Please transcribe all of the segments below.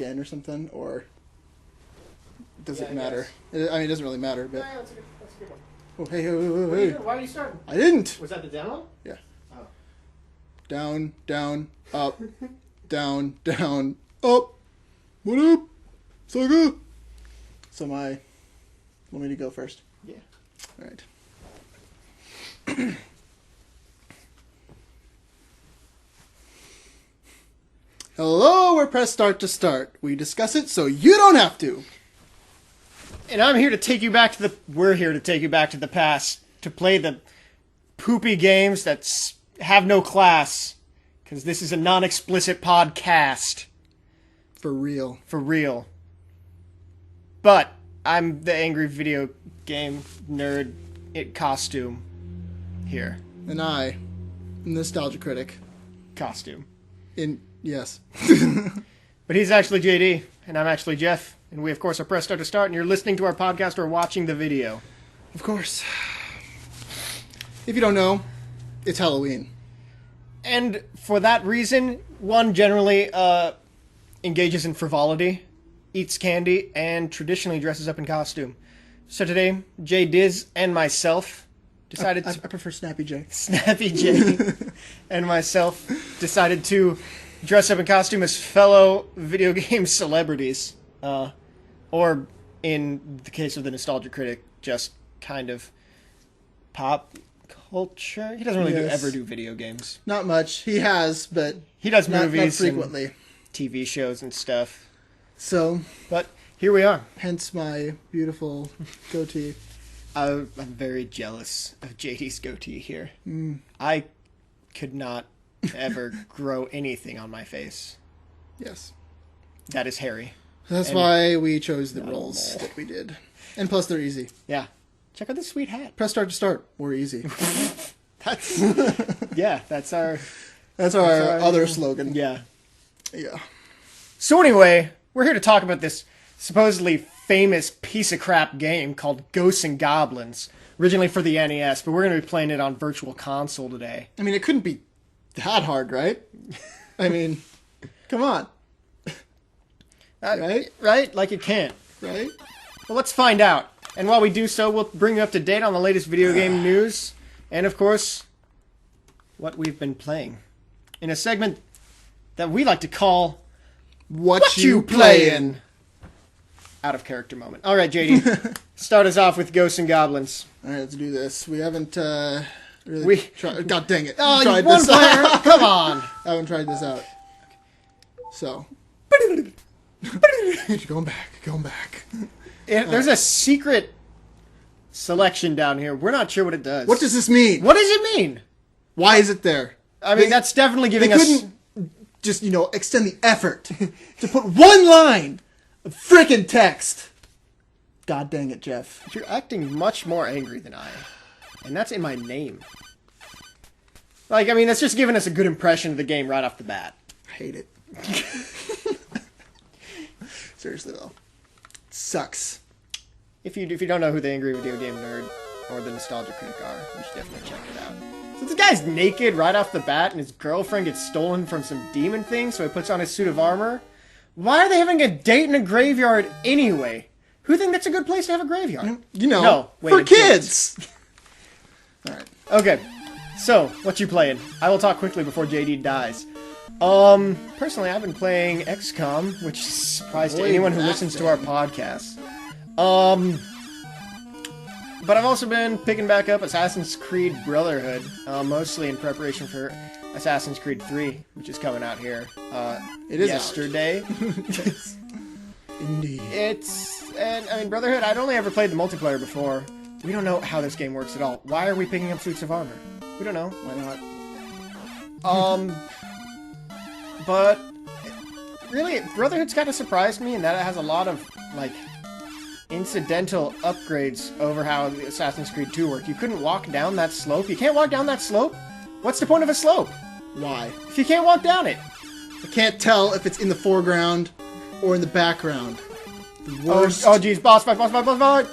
again or something, or does Yeah, it I matter? I mean, it doesn't really matter, but... Yeah, that's a good one. Oh, hey, hey, What are you hey, hey. doing? Why are you starting? I didn't! Was that the demo? Yeah. Oh. Down, down, up, down, down, up. What up? Saga? So want me to go first? Yeah. All right. Hello, we're press start to start. We discuss it so you don't have to. And I'm here to take you back to the... We're here to take you back to the past. To play the poopy games that have no class. Because this is a non-explicit podcast. For real. For real. But I'm the angry video game nerd costume here. And I, Nostalgia Critic. Costume. Yes. But he's actually JD, and I'm actually Jeff. And we, of course, are Press Start to Start, and you're listening to our podcast or watching the video. Of course. If you don't know, it's Halloween. And for that reason, one generally engages in frivolity, eats candy, and traditionally dresses up in costume. So today, Jay Diz and myself decided I prefer Snappy J. Snappy J and myself decided to dress up in costume as fellow video game celebrities. Or, in the case of the Nostalgia Critic, just kind of pop culture. He doesn't really ever do video games. Not much. He has, but He does not movies frequently. and TV shows and stuff. So, But here we are. hence my beautiful goatee. I'm very jealous of JD's goatee here. I could not ever grow anything on my face. Yes. That is hairy. That's And why we chose the not a roles mole. that we did. And plus, they're easy. Yeah. Check out this sweet hat. Press start to start. We're easy. That's yeah. That's our That's our other slogan. yeah. Yeah. So anyway, we're here to talk about this supposedly famous piece of crap game called Ghosts and Goblins, originally for the NES, but we're going to be playing it on Virtual Console today. I mean, it couldn't be that hard, right? I mean, come on. Right? Right? Like it can't. Right? Well, let's find out. And while we do so, we'll bring you up to date on the latest video game news, and of course, what we've been playing. In a segment that we like to call What you playin'? Out of character moment. All right, JD, start us off with Ghosts and Goblins. All right, let's do this. We haven't really We- tried. God dang it! Oh, tried one this player. out. Come on. I haven't tried this out. So, going back. There's a secret selection down here. We're not sure what it does. What does this mean? What does it mean? Why is it there? I mean, They- that's definitely They giving us. couldn't just, extend the effort to put one line of frickin' text. God dang it, Jeff. You're acting much more angry than I am. And that's in my name. Like, I mean, that's just giving us a good impression of the game right off the bat. I hate it. Seriously, though. It sucks. If you don't know who the Angry Video Game Nerd or the Nostalgia Critic are, you should definitely check it out. So this guy's naked right off the bat, and his girlfriend gets stolen from some demon thing, so he puts on his suit of armor. Why are they having a date in a graveyard anyway? Who think that's a good place to have a graveyard? No, wait, for it's kids. All right. Okay, so, what you playing? I will talk quickly before JD dies. Personally, I've been playing XCOM, which is a surprise to Boy, anyone who that listens to our podcast. But I've also been picking back up Assassin's Creed Brotherhood, mostly in preparation for Assassin's Creed 3, which is coming out here, It is yesterday. Indeed. Brotherhood, I'd only ever played the multiplayer before. We don't know how this game works at all. Why are we picking up suits of armor? We don't know. Why not? But really, Brotherhood's kind of surprised me in that it has a lot of, like, incidental upgrades over how the Assassin's Creed 2 worked. You couldn't walk down that slope. You can't walk down that slope? What's the point of a slope Why? if you can't walk down it? I can't tell if it's in the foreground or in the background. The worst. Oh, geez, boss fight, boss fight, boss fight!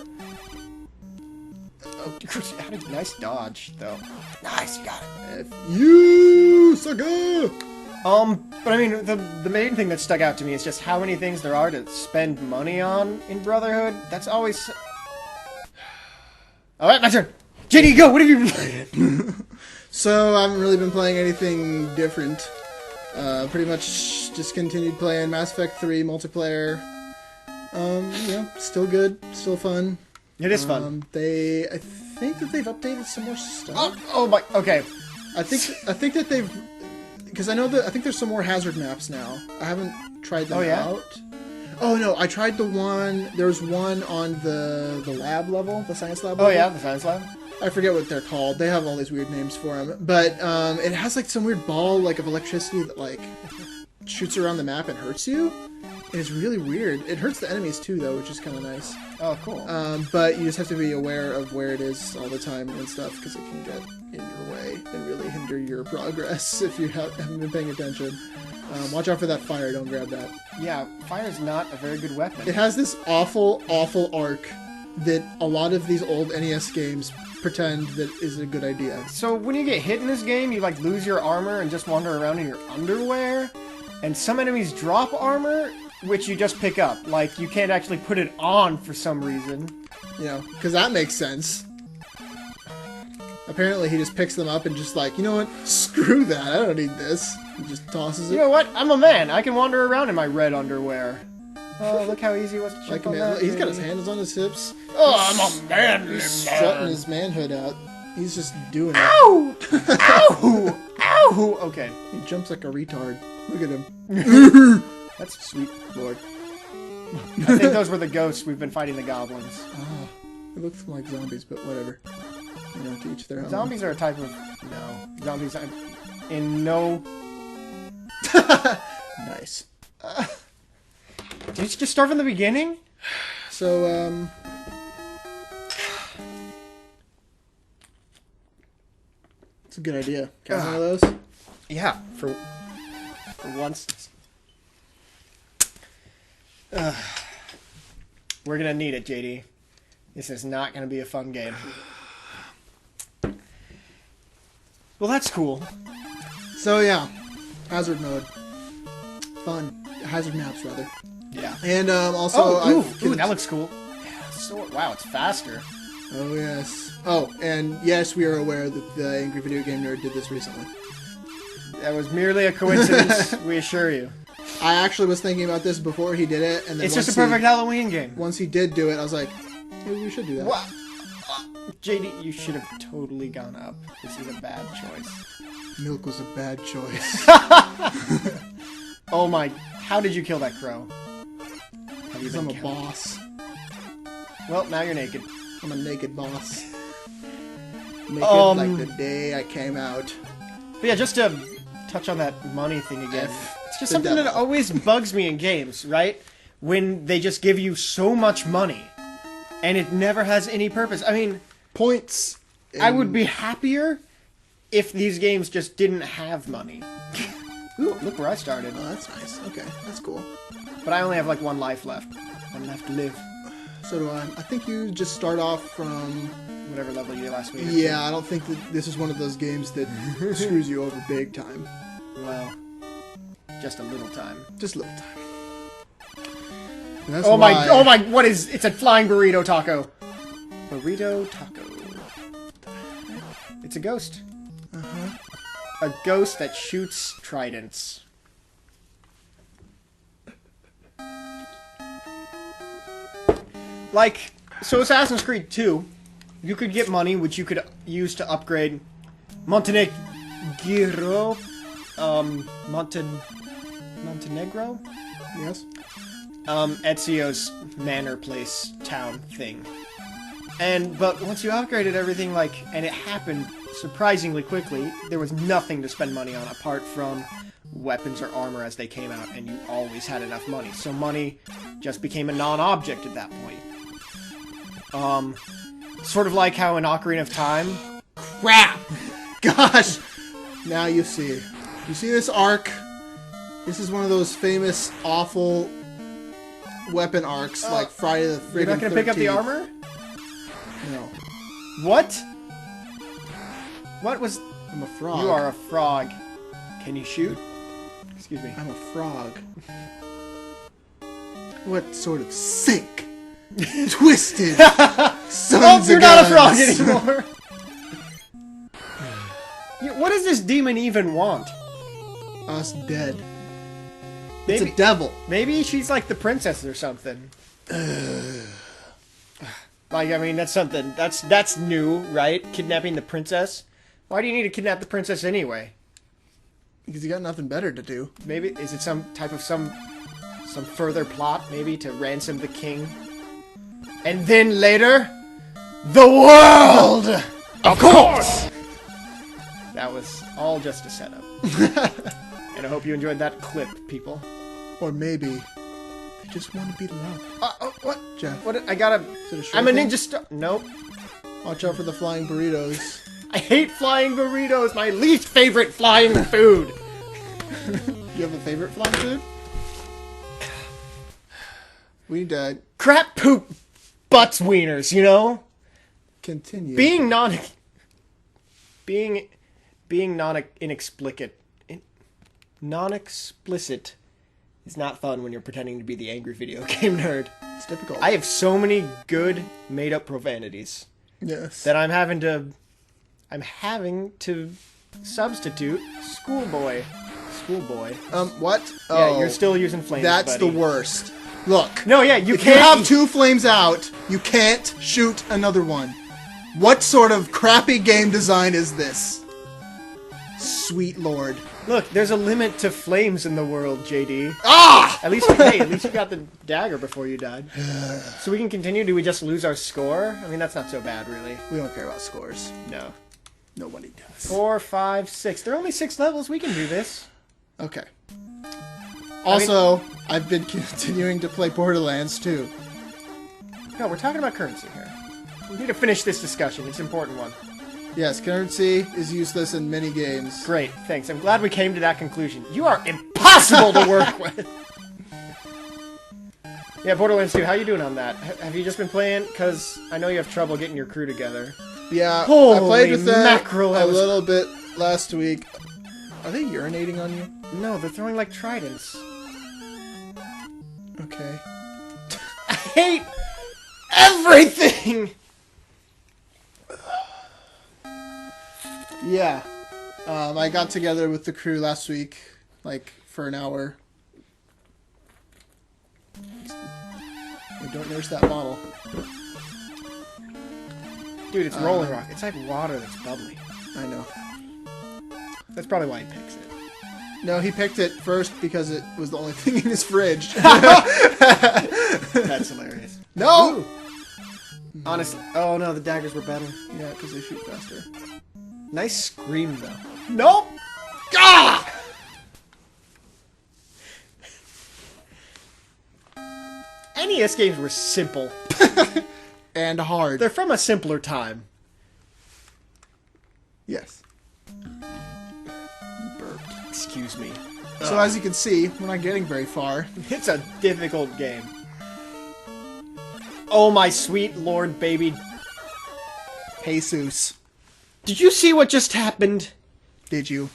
How did nice dodge, though. Nice, you got it. You sucker! But I mean, the main thing that stuck out to me is just how many things there are to spend money on in Brotherhood. That's always... Alright, my turn! JD, go! What have you been playing? So, I haven't really been playing anything different. Pretty much just continued playing Mass Effect 3 multiplayer. Still good, still fun. It is fun. I think that they've updated some more stuff. Oh my... Okay. I think that they've... Because I think there's some more hazard maps now. I haven't tried them out. Oh no, I tried the one... There's one on the lab level, the science lab level. Oh yeah, the science lab? I forget what they're called. They have all these weird names for them. But it has like some weird ball like of electricity that like shoots around the map and hurts you. And it's really weird. It hurts the enemies too though, which is kind of nice. Oh, cool. But you just have to be aware of where it is all the time and stuff because it can get in your way and really hinder your progress if you haven't been paying attention. Watch out for that fire. Don't grab that. Yeah, fire's not a very good weapon. It has this awful, awful arc that a lot of these old NES games pretend that is a good idea. So when you get hit in this game, you like lose your armor and just wander around in your underwear. And some enemies drop armor, which you just pick up. Like, you can't actually put it on for some reason. You know, because that makes sense. Apparently he just picks them up and just like, you know what? Screw that. I don't need this. He just tosses it. You know what? I'm a man. I can wander around in my red underwear. Oh, look how easy it was to check on that. He's got his hands on his hips. Oh, I'm a man. He's strutting his manhood out. He's just doing it. Ow! Ow! Ow! Okay. He jumps like a retard. Look at him. That's sweet. Lord. I think those were the ghosts. We've been fighting the goblins. Oh, it looks like zombies, but whatever. You know, to each their own. Zombies are a type of... No. Zombies are... In no... Nice. Did you just start from the beginning? So, it's a good idea. Can I have one of those? Yeah, for once. We're gonna need it, JD. This is not gonna be a fun game. Well, that's cool. So, yeah. Hazard mode. Fun. Hazard maps, rather. Yeah. And, also... Ooh, that looks cool. Yeah, so, wow, it's faster. Oh, yes. Oh, and yes, we are aware that the Angry Video Game Nerd did this recently. That was merely a coincidence, we assure you. I actually was thinking about this before he did it, and then it's just a perfect Halloween game. Once he did do it, I was like, maybe we should do that. What? JD, you should have totally gone up. This is a bad choice. Milk was a bad choice. Oh my... How did you kill that crow? Because I'm a boss. Well, now you're naked. I'm a naked boss. Naked like the day I came out. But yeah, just to touch on that money thing again. It's just something that always bugs me in games, right? When they just give you so much money, and it never has any purpose. I mean... Points. I would be happier if these games just didn't have money. Ooh, look where I started. Oh, that's nice. Okay, that's cool. But I only have like one life left. One left to live. So do I. I think you just start off from... Whatever level you did last week. Yeah, I don't think that this is one of those games that screws you over big time. Well, just a little time. Just a little time. Oh my, what is... It's a flying burrito taco. Burrito taco. It's a ghost. Uh-huh. A ghost that shoots tridents. Like, so Assassin's Creed 2, you could get money, which you could use to upgrade Montenegro? Montenegro? Yes. Ezio's manor place town thing. But once you upgraded everything, like, and it happened surprisingly quickly, there was nothing to spend money on apart from weapons or armor as they came out, and you always had enough money. So money just became a non-object at that point. Sort of like how in Ocarina of Time... Crap! Gosh! Now you see. You see this arc? This is one of those famous, awful weapon arcs, like Friday the Friggin' 13th. You're not gonna pick up the armor? No. What? What was... I'm a frog. You are a frog. Can you shoot? Excuse me. I'm a frog. What sort of sick, twisted sons You're of not a frog guns? anymore. What does this demon even want? Us dead. Maybe, It's a devil. maybe she's like the princess or something. Like, I mean, that's something. That's new, right? Kidnapping the princess. Why do you need to kidnap the princess anyway? Because you got nothing better to do. Maybe is it some type of some further plot? Maybe to ransom the king, and then later, the world. Of course. That was all just a setup. And I hope you enjoyed that clip, people. Or maybe they just want to be loved. What? Jeff, What? I gotta. is it a short I'm a thing? ninja star. Nope. Watch out for the flying burritos. I hate flying burritos. My least favorite flying food. You have a favorite flying food? We need to Crap, poop, butts, wieners. You know, continue. being non inexplicit is not fun when you're pretending to be the angry video game nerd. It's difficult. I have so many good made-up profanities Yes. that I'm having to substitute schoolboy. What? Yeah, Oh, you're still using flames. that's buddy. the worst. Look. No, yeah, you If you can't. have 2 flames out, you can't shoot another one. What sort of crappy game design is this? Sweet lord. Look, there's a limit to flames in the world, JD. Ah! At least, hey, at least you got the dagger before you died. So we can continue. Do we just lose our score? I mean, that's not so bad, really. We don't care about scores. No. Nobody does. 4, 5, 6. There are only 6 levels. We can do this. Okay. Also, I've been continuing to play Borderlands 2. No, we're talking about currency here. We need to finish this discussion. It's an important one. Yes, currency is useless in many games. Great, thanks. I'm glad we came to that conclusion. You are impossible to work with. Yeah, Borderlands 2, how you doing on that? Have you just been playing? Because I know you have trouble getting your crew together. Yeah, I Holy played with them mackerel, that a was- little bit last week. Are they urinating on you? No, they're throwing like tridents. Okay. I hate everything! Yeah. I got together with the crew last week, like, for an hour. Hey, don't nurse that bottle. Dude, it's Rolling Rock. It's like water that's bubbly. I know. That's probably why he picks it. No, he picked it first because it was the only thing in his fridge. That's hilarious. No! Honestly. Oh no, the daggers were better. Yeah, because they shoot faster. Nice scream, though. Nope! Ah! NES games were simple. And hard. They're from a simpler time. Yes. Burped. Excuse me. So as you can see, we're not getting very far. It's a difficult game. Oh my sweet lord baby. Jesus. Did you see what just happened? Did you?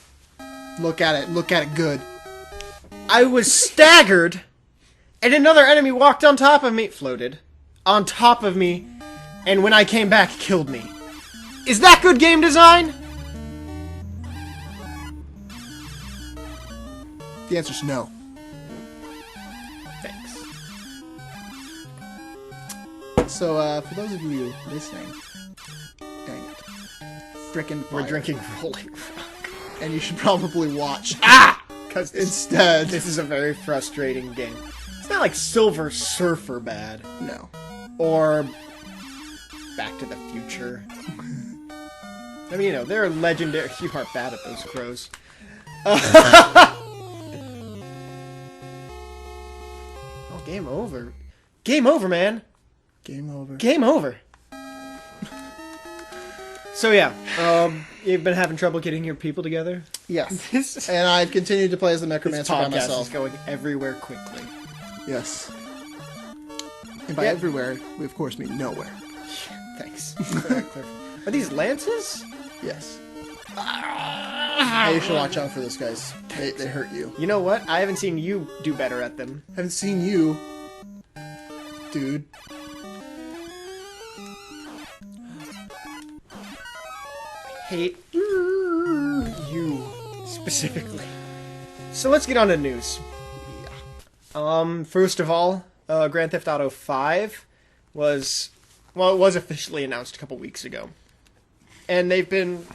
Look at it. Look at it good. I was staggered, and another enemy walked on top of me, floated, on top of me, and when I came back, killed me. Is that good game design? The answer's no. Thanks. So, for those of you listening, dang it. Frickin' We're fire. drinking Rolling Rock. And you should probably watch Because this instead. is a very frustrating game. It's not like Silver Surfer bad. No. Or Back to the Future. I mean, you know, they're legendary. You are bad at those crows. Oh, game over. Game over, man. Game over. Game over. So yeah, you've been having trouble getting your people together? Yes. This And I've continued to play as the Necromancer by podcast myself. is going everywhere quickly. Yes. And by Yeah. everywhere, we of course mean nowhere. Thanks. For that clarification. Are these lances? Yes. You should watch out for those guys. They hurt you. You know what? I haven't seen you do better at them. Haven't seen you, dude. Hate you specifically. So let's get on to news. First of all, Grand Theft Auto 5 was officially announced a couple weeks ago. And they've been,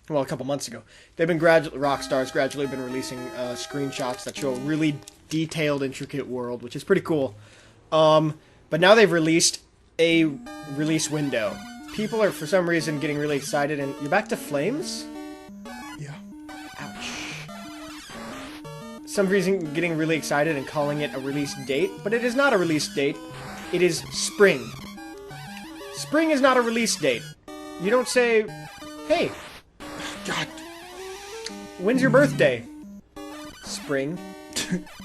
well, a couple months ago. They've been Rockstar's gradually been releasing screenshots that show a really detailed, intricate world, which is pretty cool. But now they've released a release window. People are, for some reason, getting really excited, and you're back to flames? Yeah. Ouch. Some reason getting really excited and calling it a release date, but it is not a release date. It is spring. Spring is not a release date. You don't say, hey, God. when's your birthday? Spring.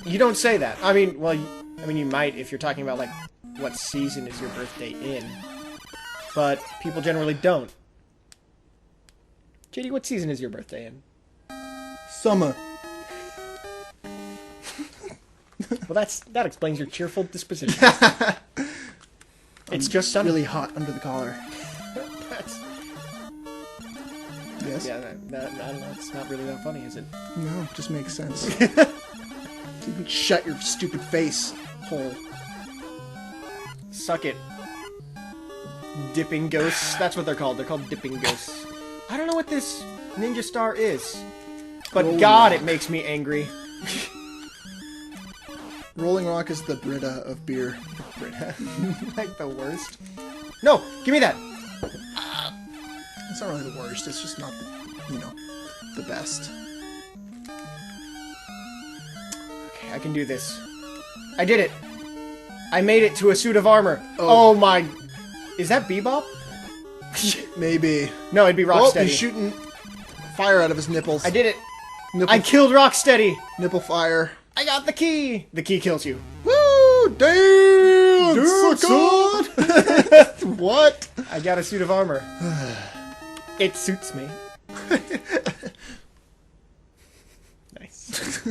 You don't say that. I mean, well, you might if you're talking about, like, what season is your birthday in. But people generally don't. JD, what season is your birthday in? Summer. Well, that explains your cheerful disposition. It's just sunny. Really hot under the collar. That's, Yes? yeah, that's not really that funny, is it? No, it just makes sense. You can shut your stupid face hole. Suck it. Dipping ghosts. That's what they're called. They're called dipping ghosts. I don't know what this ninja star is. But Rolling God, Rock. it makes me angry. Rolling Rock is the Brita of beer. Like the worst. No, give me that. It's not really the worst, it's just not, the best. Okay, I can do this. I did it. I made it to a suit of armor. Oh my... Is that Bebop? Maybe. No, it'd be Oh, Rocksteady. he's shooting fire out of his nipples. I did it. Nipple, I killed Rocksteady. nipple fire. I got the key. The key kills you. Woo! Dance! What? I got a suit of armor. It suits me. Nice.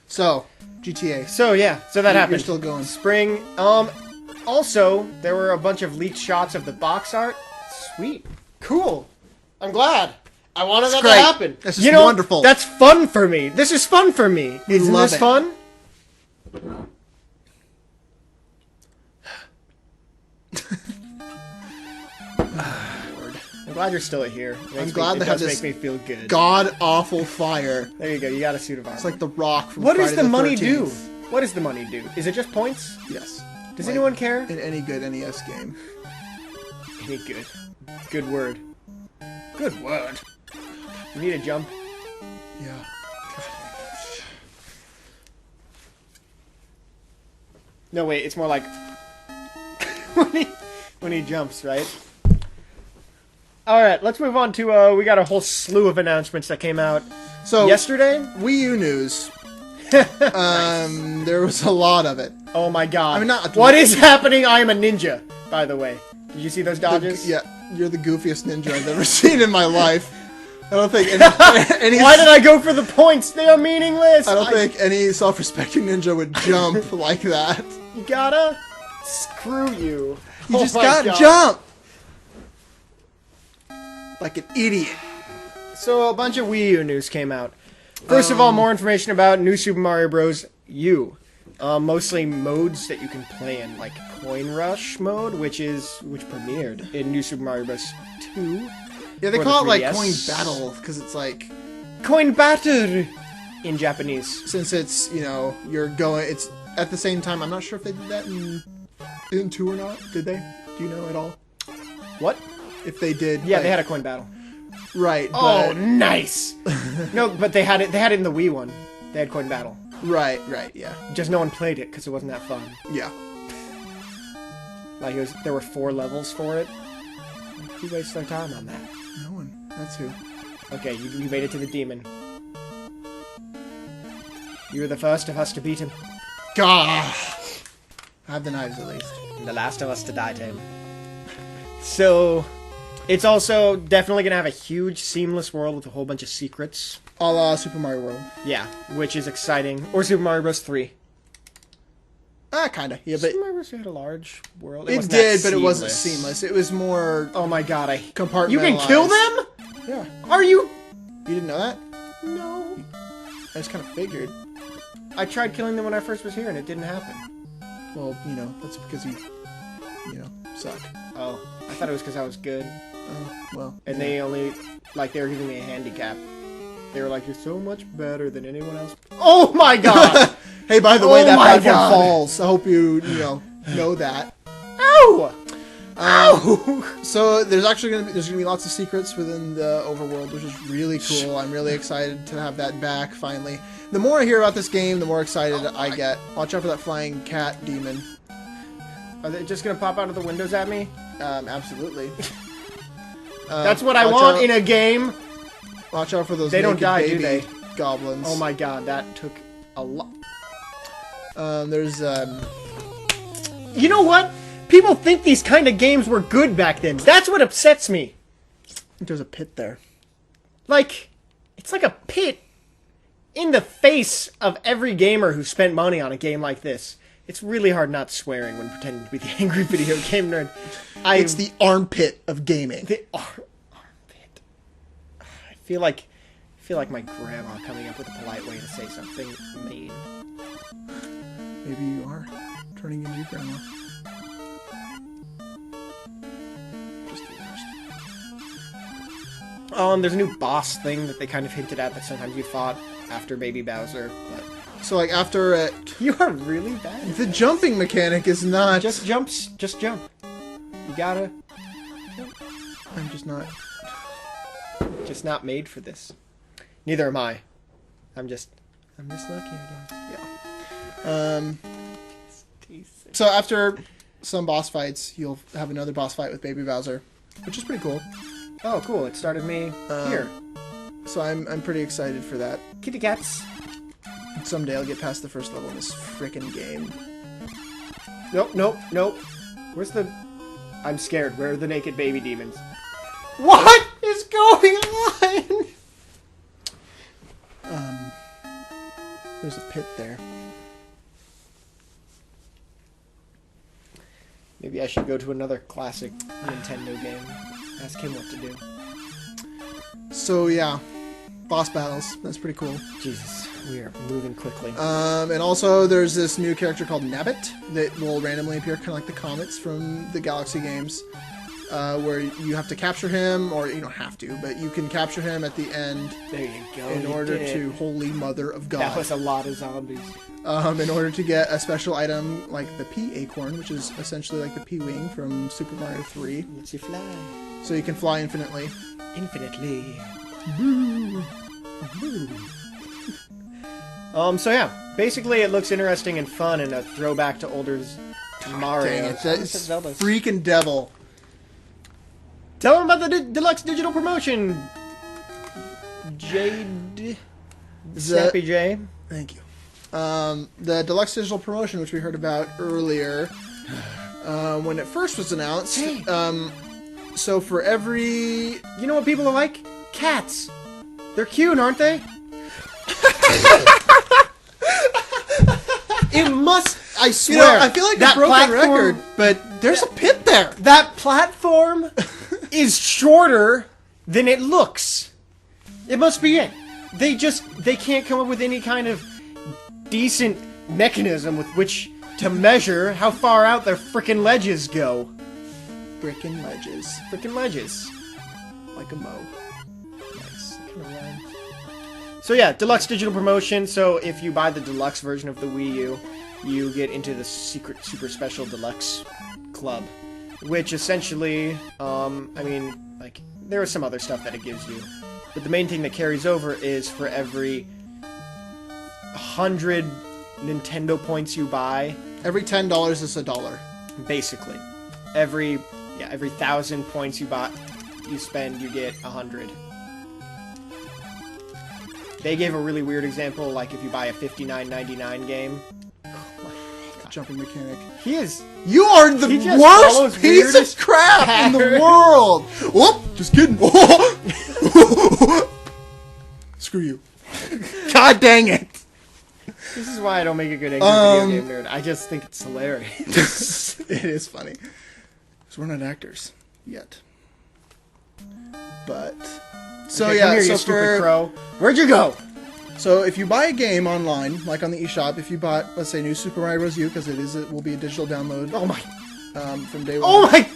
So, GTA. So yeah, so that happened. You're still going. Spring. Also, there were a bunch of leaked shots of the box art. Sweet. Cool. I'm glad. I wanted that to great. happen. This is wonderful. That's fun for me. This is fun for me. Isn't love this it. fun? I'm glad you're still here. I'm glad it they have does this make me feel good. god-awful fire. There you go. You got a suit of armor. It's like the Rock from What does Friday the money 13th. do? What does the money do? Is it just points? Yes. Does Like, anyone care? In any good NES game. Any good. Good word. Good word. You need a jump. Yeah. No, wait. It's more like when he jumps, right? All right. Let's move on to. We got a whole slew of announcements that came out So, yesterday. Wii U news. There was a lot of it. Oh my god. I mean, not- What is happening? I am a ninja. By the way, did you see those dodges? Yeah, you're the goofiest ninja I've ever seen in my life. I don't think any Why did I go for the points? They are meaningless. I don't think any self-respecting ninja would jump like that. You gotta. Screw you. You Oh just my gotta God. jump! Like an idiot. So a bunch of Wii U news came out. First of all, more information about New Super Mario Bros. U. Mostly modes that you can play in, like Coin Rush mode, which premiered in New Super Mario Bros. 2. Yeah, they For call it the like 3DS. coin battle because it's like Coin Batter in Japanese. since it's you're going. It's at the same time. I'm not sure if they did that in 2 or not. Did they? Do you know at all? What? If they did? Yeah, like- they had a coin battle. right. Oh, But, nice. No, but they had it. They had it in the Wii one. They had coin battle. right. Yeah. Just no one played it because it wasn't that fun. Yeah. Like there were 4 levels for it. Who wastes their time on that? No one. That's who. Okay, you made it to the demon. You were the first of us to beat him. Gah. I have the knives at least. And the last of us to die to him. So, It's also definitely gonna have a huge seamless world with a whole bunch of secrets. A la Super Mario World. Yeah, which is exciting. Or Super Mario Bros. 3. Kinda. Yeah, but Super Mario Bros. 3 had a large world. it wasn't did, that but it wasn't seamless. It was more Oh my god, compartmentalized. You can kill them? Yeah. Are you? You didn't know that? No. I just kind of figured. I tried killing them when I first was here and it didn't happen. Well, that's because you suck. Oh, I thought it was because I was good. Oh, well. And they only, they were giving me a handicap. They were like, you're so much better than anyone else. Oh my god! Hey, by the Oh way, that my platform God. falls. I hope you know that. Ow! Ow! So there's gonna be lots of secrets within the overworld, which is really cool. I'm really excited to have that back finally. The more I hear about this game, the more excited I get. Watch out for that flying cat demon. Are they just gonna pop out of the windows at me? Absolutely. That's what I watch want out- in a game! Watch out for those They don't naked die, do baby they? goblins. Oh my god, that took a lot. There's You know what? People think these kind of games were good back then. That's what upsets me. there's a pit there. It's like a pit in the face of every gamer who spent money on a game like this. It's really hard not swearing when pretending to be the angry video game nerd. It's the armpit of gaming. The armpit. I feel like my grandma coming up with a polite way to say something mean. Maybe you are turning into your grandma. Just the worst. There's a new boss thing that they kind of hinted at that sometimes you fought after Baby Bowser, but So after it, you are really bad. the jumping mechanic is not. Just jump. You gotta. I'm just not. Just not made for this. Neither am I. I'm just lucky, I guess. Yeah. So after some boss fights, you'll have another boss fight with Baby Bowser, which is pretty cool. Oh, cool. It started me here. So I'm pretty excited for that. Kitty cats. Someday I'll get past the first level in this frickin' game. Nope. Where's the... I'm scared. Where are the naked baby demons? What is going on? There's a pit there. Maybe I should go to another classic Nintendo game. Ask him what to do. So yeah, boss battles. That's pretty cool. Jesus, we are moving quickly. And also there's this new character called Nabbit that will randomly appear, kind of like the Comets from the Galaxy games, where you have to capture him, or you don't have to, but you can capture him at the end There you go. in you order did to it. Holy Mother of God. That was a lot of zombies. In order to get a special item like the P Acorn, which is essentially like the P Wing from Super Mario 3. Lets you fly. So you can fly infinitely. Infinitely. So yeah, basically it looks interesting and fun and a throwback to older Mario. Dang it, that's Zelda's. freaking devil. Tell them about the deluxe digital promotion. Jade. Snappy J. Thank you. The deluxe digital promotion, which we heard about earlier, when it first was announced. Hey. So for every... You know what people are like? Cats. They're cute, aren't they? It must. I swear. I feel like that a broken platform- record, but there's a pit there. That platform is shorter than it looks. It must be it. They can't come up with any kind of decent mechanism with which to measure how far out their frickin' ledges go. Brickin' ledges. Frickin' ledges. Like a mow. Nice. So yeah, deluxe digital promotion. So if you buy the deluxe version of the Wii U, you get into the secret super special deluxe club, which essentially, there is some other stuff that it gives you, but the main thing that carries over is for every 100 Nintendo points you buy, Every $10 is $1. basically, every 1,000 points you spend, you get 100. They gave a really weird example, like if you buy a $59.99 game. jumping mechanic. He is. You are the He just follows worst piece of weirdest crap in the patterns. world. Whoop! Just kidding. Screw you. God dang it. This is why I don't make a good angry video game nerd. I just think it's hilarious. It is funny. Because we're not actors yet. But so Okay, yeah, come here, so you stupid crow. Where'd you go? So if you buy a game online, like on the eShop, if you bought, let's say, New Super Mario Bros. U, because it will be a digital download. Oh my! From day one. Oh my!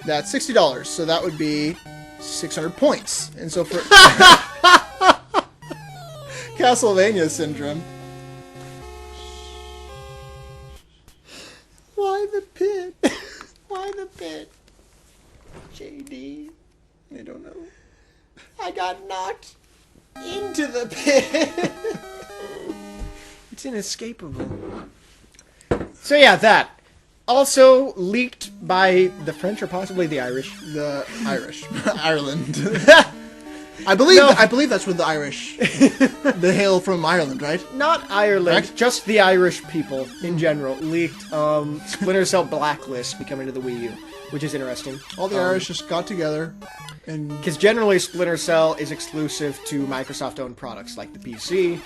That's $60. So that would be 600 points. And so for Castlevania syndrome. Why the pit? Why the pit? JD. I don't know. I got knocked into the pit. It's inescapable. So yeah, that. Also leaked by the French or possibly the Irish. The Irish. Ireland. I believe that's where the Irish. They hail from Ireland, right? Not Ireland, Correct? just the Irish people in general leaked Splinter Cell Blacklist becoming to the Wii U, which is interesting. All the Irish just got together and Because generally Splinter Cell is exclusive to Microsoft-owned products like the PC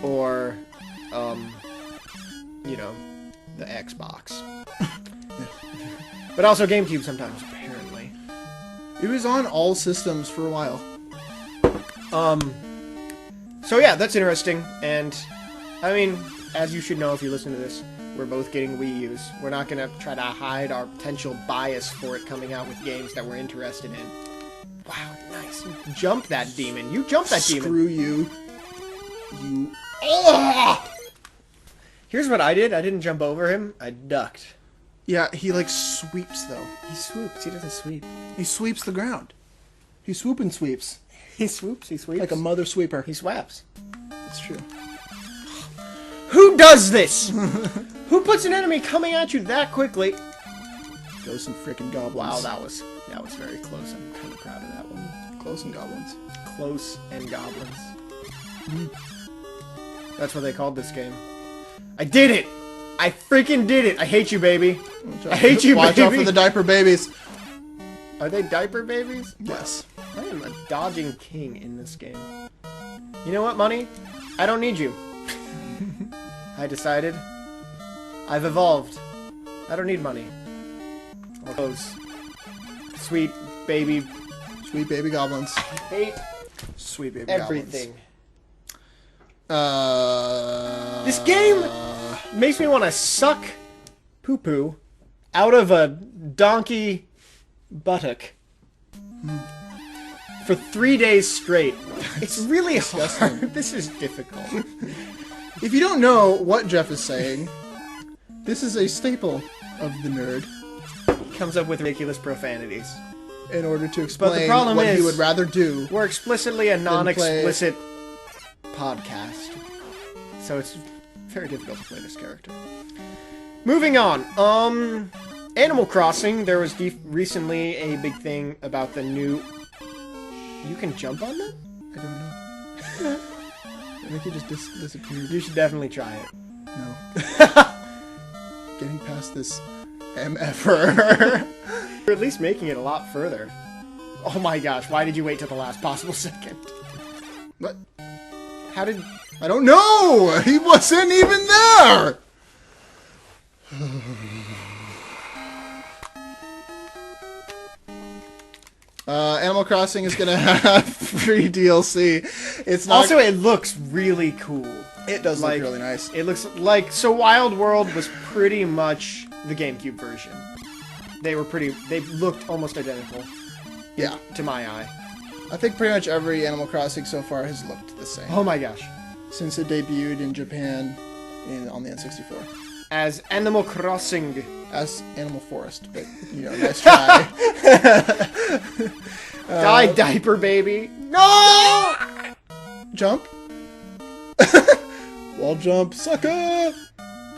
or, you know, the Xbox. But also GameCube sometimes, apparently. it was on all systems for a while. So yeah, that's interesting, and I mean, as you should know if you listen to this, we're both getting Wii U's. We're not gonna try to hide our potential bias for it coming out with games that we're interested in. Wow, nice. You jumped that demon. You jumped that demon. Screw you. You. Here's what I did. I didn't jump over him. I ducked. Yeah, he like sweeps though. He swoops. He doesn't sweep. He sweeps the ground. He swoop and sweeps He swoops. He sweeps. like a mother sweeper. He swaps. That's true. Who does this? Who puts an enemy coming at you that quickly? Ghosts and freaking goblins. Wow, that was very close. I'm kind of proud of that one. Close and goblins. Close and goblins. That's what they called this game. I did it! I freaking did it! I hate you, baby. I hate you, Watch baby. out for the diaper babies. Are they diaper babies? Yes. I am a dodging king in this game. You know what, money? I don't need you. I decided. I've evolved. I don't need money. Or those sweet baby. Sweet baby goblins. Hate Sweet baby everything. goblins. This game makes me want to suck poo-poo out of a donkey buttock for 3 days straight. It's really hard. This is difficult. If you don't know what Jeff is saying, this is a staple of the nerd Comes up with ridiculous profanities. in order to explain problem what he is- would rather do. We're explicitly a non-explicit podcast, so it's very difficult to play this character. Moving on. Animal Crossing. There was recently a big thing about the new. You can jump on them? I don't know. I think he just disappeared. You should definitely try it. No. Getting past this MFer. You're at least making it a lot further. Oh my gosh! Why did you wait till the last possible second? What? How did? I don't know! He wasn't even there! Animal Crossing is gonna have free DLC. It's not. Also, it looks really cool. it does look like- really nice. It looks like so. Wild World was pretty much the GameCube version. They looked almost identical Yeah. to my eye. I think pretty much every Animal Crossing so far has looked the same. Oh my gosh! Since it debuted in Japan on the N64. As Animal Crossing. As Animal Forest, but, you know, nice try. Die, diaper baby. No! Jump. Wall jump, sucker!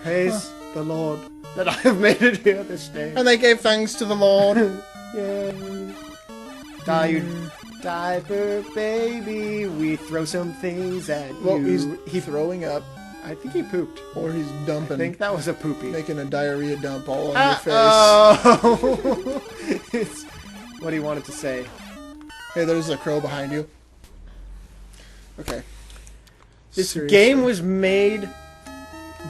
Praise the Lord that I have made it here this day. And they gave thanks to the Lord. Yay. Die, you diaper baby. We throw some things at Well, you. he's throwing up. I think he pooped. Or he's I dumping, think that was a poopy. making a diarrhea dump all over your face. Oh! It's what he wanted to say. Hey, there's a crow behind you. Okay. This Seriously. game was made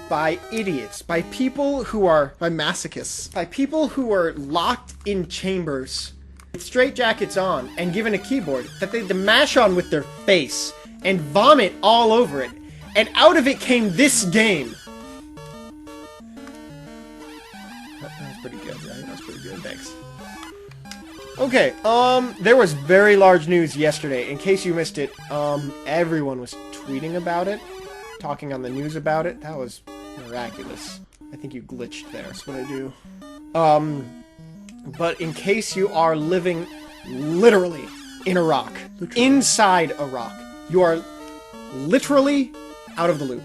by idiots, by people who are By masochists. locked in chambers with straitjackets on and given a keyboard that they had to mash on with their face and vomit all over it. And out of it came this game. That's pretty good, right? That's pretty good. Thanks. Okay, there was very large news yesterday. In case you missed it, everyone was tweeting about it, talking on the news about it. That was miraculous. I think you glitched there. That's what I do. But in case you are living literally in Iraq, inside Iraq, you are literally out of the loop.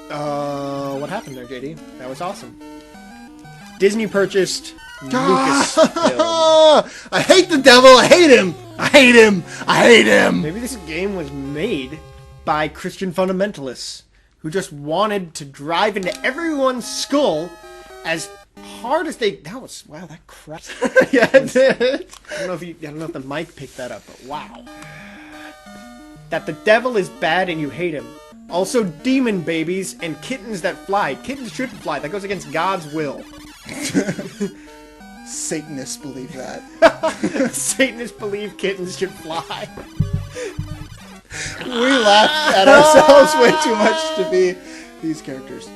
What happened there, JD? That was awesome. Disney purchased Lucasfilm. I hate the devil. I hate him. I hate him. I hate him. Maybe this game was made by Christian fundamentalists who just wanted to drive into everyone's skull as hard as they. That was wow. That crap. Yeah, it did. I don't know if the mic picked that up, but wow. That the devil is bad and you hate him. Also, demon babies and kittens that fly. Kittens shouldn't fly. That goes against God's will. Satanists believe that. Satanists believe kittens should fly. We laugh at ourselves way too much to be these characters.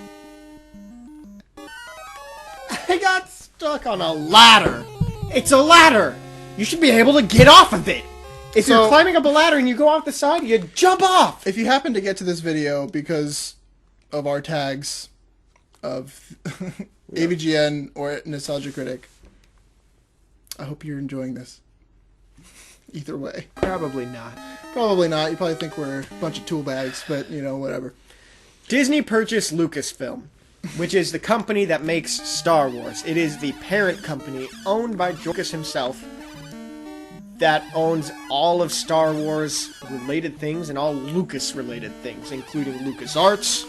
I got stuck on a ladder. It's a ladder. You should be able to get off of it. If you're climbing up a ladder and you go off the side, you jump off. If you happen to get to this video because of our tags of AVGN or Nostalgia Critic, I hope you're enjoying this. Either way. Probably not. Probably not. You probably think we're a bunch of tool bags, but, you know, whatever. Disney purchased Lucasfilm, which is the company that makes Star Wars. It is the parent company owned by George Lucas himself that owns all of Star Wars related things and all Lucas related things, including LucasArts.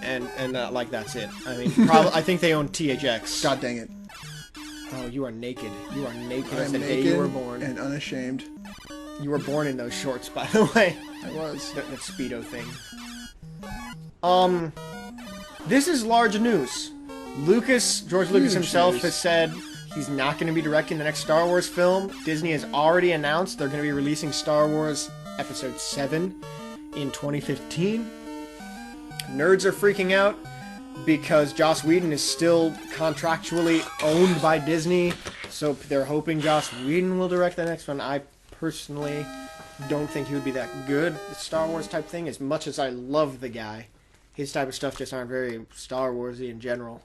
And like that's it. I mean, I think they own THX. God dang it. Oh, you are naked. You are naked as I'm the day naked you were born. and unashamed. You were born in those shorts, by the way. I was. That Speedo thing. This is large news. George Lucas himself news. has said he's not going to be directing the next Star Wars film. Disney has already announced they're going to be releasing Star Wars Episode 7 in 2015. Nerds are freaking out because Joss Whedon is still contractually owned by Disney, so they're hoping Joss Whedon will direct the next one. I personally don't think he would be that good at Star Wars type thing, as much as I love the guy. His type of stuff just aren't very Star Warsy in general.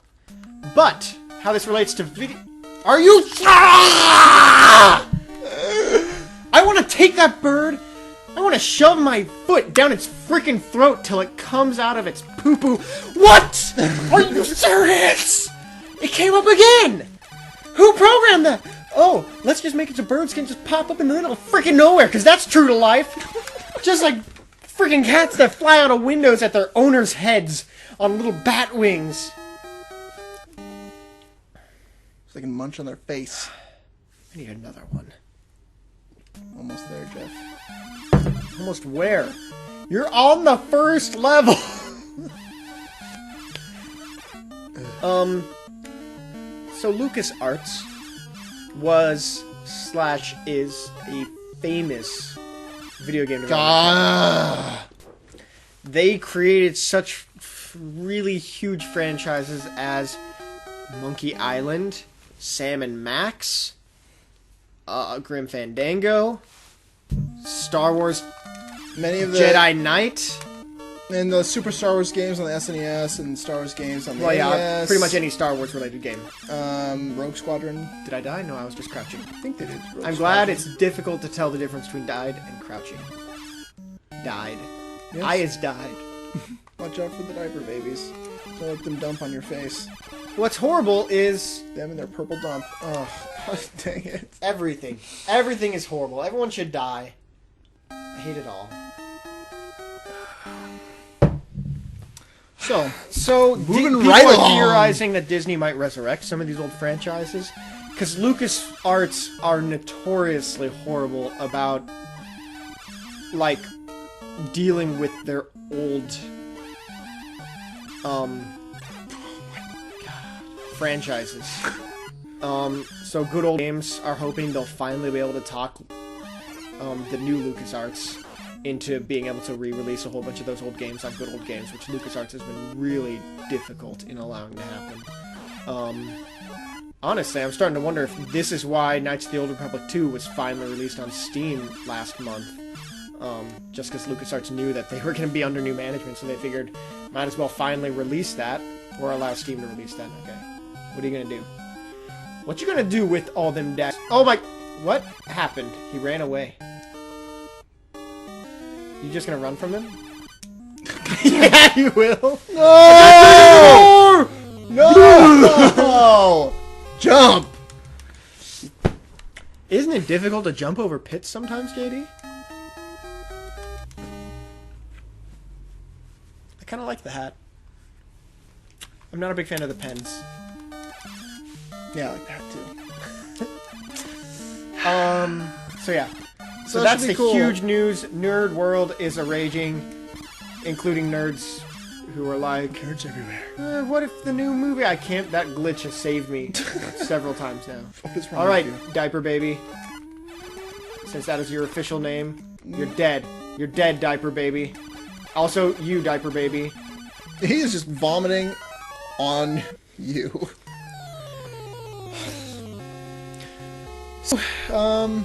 But how this relates to video... Are you... I want to take that bird. I want to shove my foot down its freaking throat till it comes out of its poo-poo. What? Are you serious? It came up again. Who programmed that? Oh, let's just make it so birds can just pop up in the middle of freaking nowhere, because that's true to life. Just like freaking cats that fly out of windows at their owners' heads on little bat wings. So they can munch on their face. I need another one. Almost there, Jeff. Almost where? You're on the first level! So LucasArts is a famous video game developer. They created such really huge franchises as Monkey Island, Sam and Max, Grim Fandango, Star Wars Many of the Jedi Knight. and the Super Star Wars games on the SNES and Star Wars games on the NES. Pretty much any Star Wars related game. Rogue Squadron. Did I die? No, I was just crouching. I think they did. Rogue I'm glad Squadron. it's difficult to tell the difference between died and crouching. Died. Yes. I has died. Watch out for the diaper babies. Don't let them dump on your face. What's horrible is Them and their purple dump. Oh, God dang it. everything. Everything is horrible. Everyone should die. I hate it all. So People right are along. theorizing that Disney might resurrect some of these old franchises, because LucasArts are notoriously horrible about, like, dealing with their old, franchises. So Good Old Games are hoping they'll finally be able to talk, the new LucasArts into being able to re-release a whole bunch of those old games on Good Old Games, which LucasArts has been really difficult in allowing to happen. Honestly, I'm starting to wonder if this is why Knights of the Old Republic 2 was finally released on Steam last month. Just because LucasArts knew that they were going to be under new management, so they figured, might as well finally release that, or allow Steam to release that. Okay. What are you going to do? What you going to do with all them decks? Oh my... What happened? He ran away. You just gonna run from him? Yeah, you will. No! No! Jump! Isn't it difficult to jump over pits sometimes, JD? I kind of like the hat. I'm not a big fan of the pens. Yeah, I like that too. So yeah. So that that's should be the cool. huge news. Nerd world is a raging, including nerds who are like, Nerds everywhere. what if the new movie? I can't. That glitch has saved me several times now. What is wrong All right, with you? Diaper Baby. Since that is your official name, you're dead. You're dead, Diaper Baby. Also, you, Diaper Baby. He is just vomiting on you. So,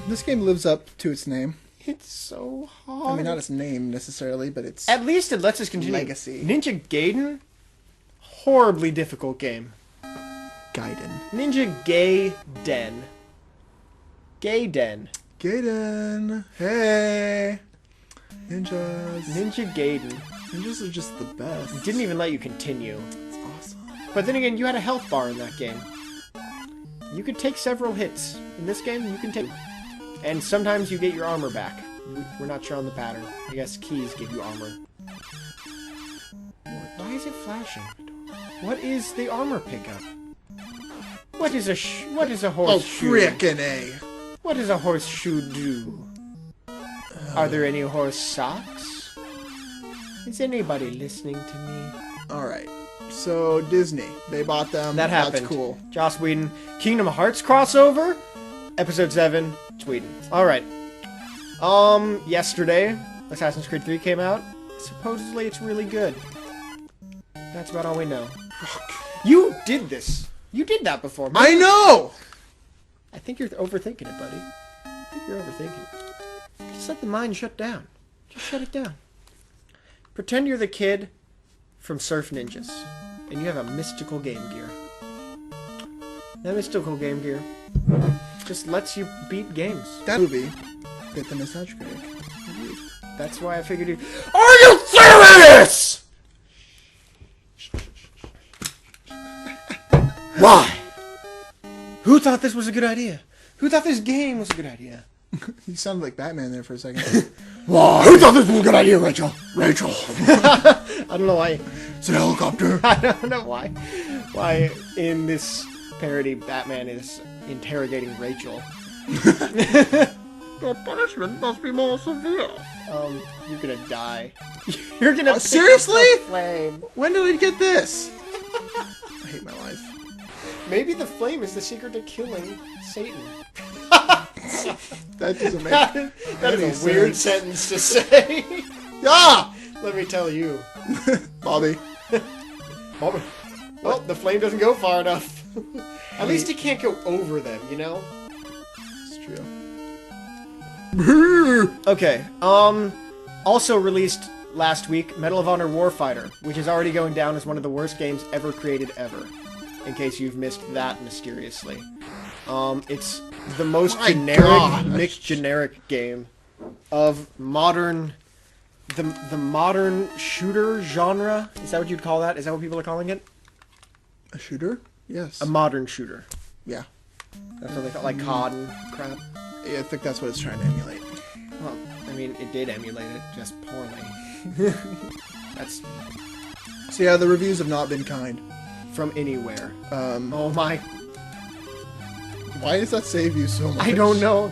this game lives up to its name. It's so hard. I mean, not its name necessarily, but its At least it lets us continue. legacy. Ninja Gaiden, horribly difficult game. Gaiden. Ninja Gaiden. Gaiden. Gaiden. Hey. Ninjas. Ninja Gaiden. Ninjas are just the best. Didn't even let you continue. It's awesome. But then again, you had a health bar in that game. You could take several hits. In this game, you can take... And sometimes you get your armor back. We're not sure on the pattern. I guess keys give you armor. Why is it flashing? What is the armor pickup? What is a Oh, horseshoe? frickin' A. What does a horseshoe do? Are there any horse socks? Is anybody listening to me? Alright. So, Disney. They bought them. That happened. That's cool. Joss Whedon. Kingdom Hearts crossover? Episode 7. Sweden. Alright. Yesterday, Assassin's Creed 3 came out. Supposedly it's really good. That's about all we know. You did this. You did that before. I know! I think you're overthinking it, buddy. I think you're overthinking it. Just let the mind shut down. Just shut it down. Pretend you're the kid from Surf Ninjas, and you have a mystical Game Gear. That mystical Game Gear just lets you beat games. That movie that the Nostalgia Critic reviewed. That's why I figured you... Are you serious?! Why? Who thought this was a good idea? Who thought this game was a good idea? You sounded like Batman there for a second. Why? Who thought this was a good idea, Rachel? Rachel! I don't know why. It's a helicopter. I don't know why. Why in this parody, Batman is interrogating Rachel. The punishment must be more severe. You're gonna die. You're gonna. pick Seriously? up the flame. When did I get this? I hate my life. Maybe the flame is the secret to killing Satan. That doesn't make That any is a weird sense. sentence to say. Ah! Let me tell you. Bobby. Well, the flame doesn't go far enough. At least it can't go over them, you know? It's true. Okay, also released last week, Medal of Honor Warfighter, which is already going down as one of the worst games ever created ever, in case you've missed that mysteriously. It's the most My generic, gosh. mixed generic game of modern... The modern shooter genre? Is that what you'd call that? Is that what people are calling it? A shooter? Yes. A modern shooter. Yeah. That's what they call like COD and crap. Yeah, I think that's what it's trying to emulate. Well, I mean, it did emulate it, just poorly. That's So yeah, the reviews have not been kind. from anywhere. Um, Oh my... Why does that save you so much? I don't know.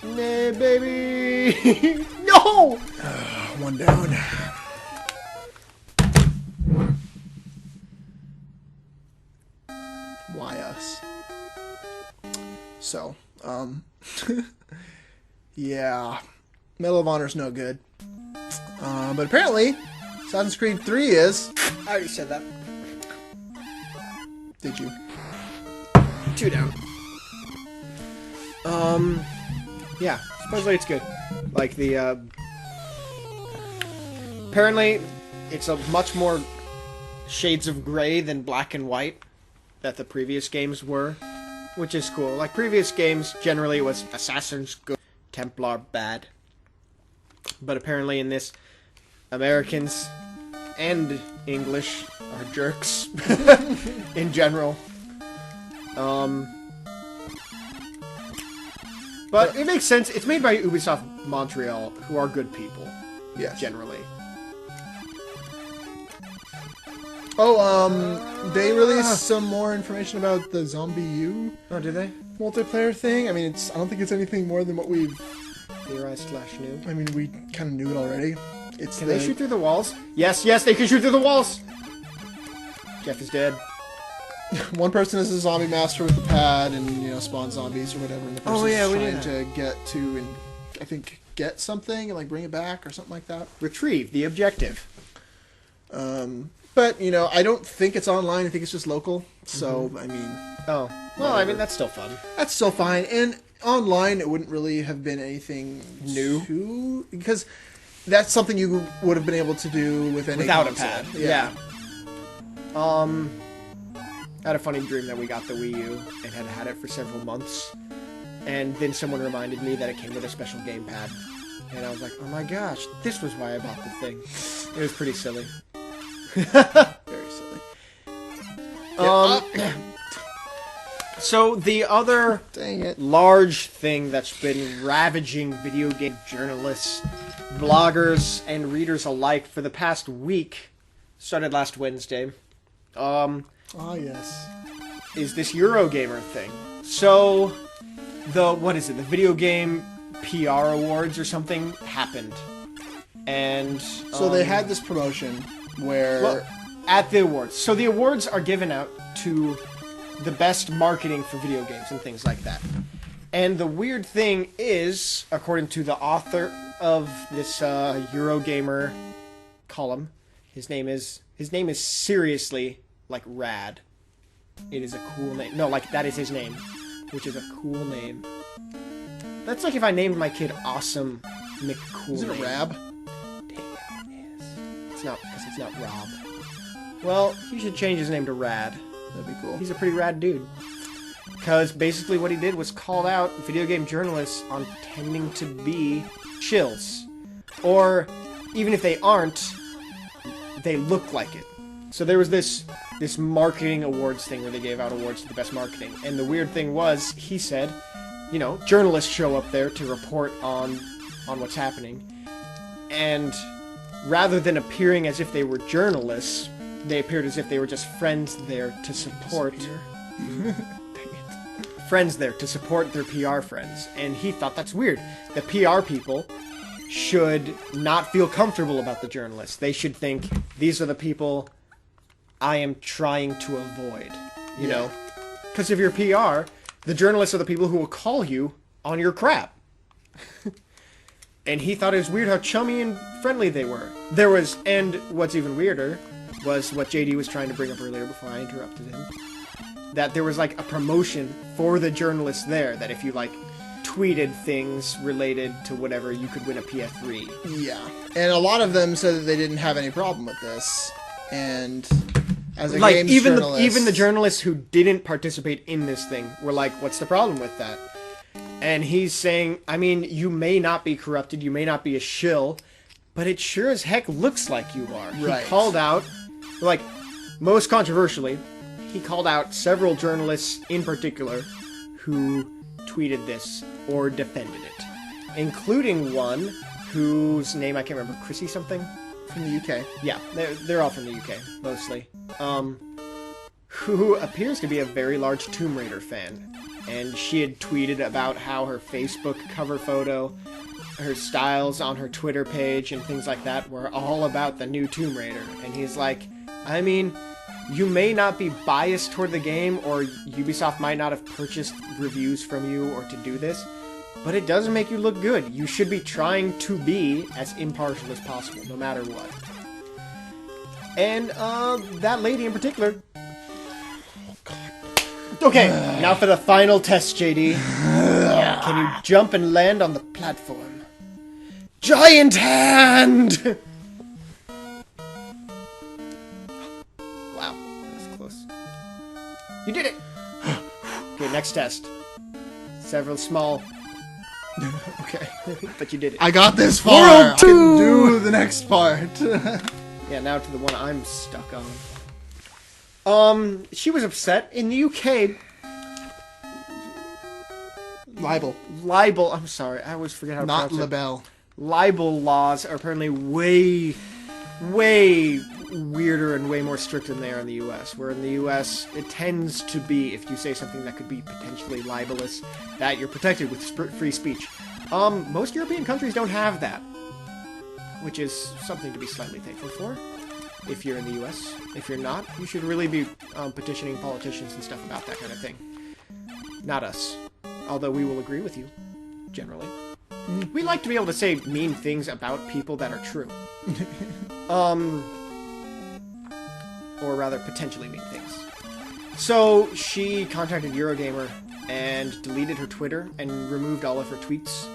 Nay, baby! No! One down. Why us? So, yeah. Medal of Honor's no good. But apparently, Assassin's Creed 3 is. I already said that. Did you? 2 down. Yeah, supposedly it's good. Like the, apparently, it's a much more shades of gray than black and white that the previous games were, which is cool. Like, previous games, generally it was Assassins good, Templar bad. But apparently in this, Americans and English are jerks in general. But it makes sense. It's made by Ubisoft Montreal, who are good people, Yes. generally. Oh, they released some more information about the Zombie U Oh, did they? multiplayer thing. I mean, I don't think it's anything more than what we've. Theorized/knew. I mean, we kind of knew it already. It's Can they shoot through the walls? Yes, yes, they can shoot through the walls! Jeff is dead. One person is a zombie master with the pad and, spawn zombies or whatever, and the person's yeah, we knew trying to get to, and I think, get something and, like, bring it back or something like that. Retrieve the objective. But, I don't think it's online. I think it's just local. So, I mean, Oh. Well, I mean, that's still fun. that's still fine. And online, it wouldn't really have been anything New? because that's something you would have been able to do with any Without console. a pad. Yeah. I had a funny dream that we got the Wii U and had had it for several months. And then someone reminded me that it came with a special gamepad. And I was like, oh my gosh, this was why I bought the thing. It was pretty silly. Very silly. So the other Dang it. large thing that's been ravaging video game journalists, bloggers, and readers alike for the past week, started last Wednesday, Yes. is this Eurogamer thing. So, the Video Game PR Awards or something happened. And, So they had this promotion where... well, at the awards. So the awards are given out to the best marketing for video games and things like that. And the weird thing is, according to the author of this Eurogamer column, his name is seriously like Rad. It is a cool name. No, like that is his name, which is a cool name. That's like if I named my kid Awesome McCool. Is it a Rab? Dang it is. It's not, because it's not Rob. Well, he should change his name to Rad. That'd be cool. He's a pretty rad dude. Because basically what he did was called out video game journalists on tending to be shills. Or, even if they aren't, they look like it. So there was this marketing awards thing where they gave out awards to the best marketing. And the weird thing was, he said, journalists show up there to report on what's happening. And rather than appearing as if they were journalists, they appeared as if they were just friends there to support... friends there to support their PR friends. And he thought that's weird. The PR people should not feel comfortable about the journalists. They should think, these are the people I am trying to avoid. You know? Because if you're PR, the journalists are the people who will call you on your crap. And he thought it was weird how chummy and friendly they were. And what's even weirder was what JD was trying to bring up earlier before I interrupted him. That there was like a promotion for the journalists there, that if you like tweeted things related to whatever, you could win a PS3. Yeah. And a lot of them said that they didn't have any problem with this. And as a Like games even journalist... the journalists who didn't participate in this thing were like, what's the problem with that? And he's saying, I mean, you may not be corrupted, you may not be a shill, but it sure as heck looks like you are. Right. He called out, like, most controversially, he called out several journalists in particular who tweeted this or defended it. including one whose name I can't remember, Chrissy something? From the UK. Yeah, they're all from the UK, mostly. Who appears to be a very large Tomb Raider fan. And she had tweeted about how her Facebook cover photo, her styles on her Twitter page, and things like that were all about the new Tomb Raider. And he's like, I mean, you may not be biased toward the game, or Ubisoft might not have purchased reviews from you or to do this, but it doesn't make you look good. You should be trying to be as impartial as possible, no matter what. And, that lady in particular... Okay, now for the final test, JD. Can you jump and land on the platform? Giant hand! Wow, that was close. You did it! Okay, next test. Several small... Okay. But you did it. I got this far. World I can 2! do the next part. Yeah, now to the one I'm stuck on. She was upset. In the UK, Libel. I'm sorry, I always forget how to Not pronounce it. libel. Libel laws are apparently way weirder and way more strict than they are in the US. Where in the US, it tends to be, if you say something that could be potentially libelous, that you're protected with free speech. Most European countries don't have that. Which is something to be slightly thankful for. If you're in the US. If you're not, you should really be petitioning politicians and stuff about that kind of thing. Not us. Although we will agree with you, generally. We like to be able to say mean things about people that are true. Or rather, potentially mean things. So, she contacted Eurogamer and deleted her Twitter and removed all of her tweets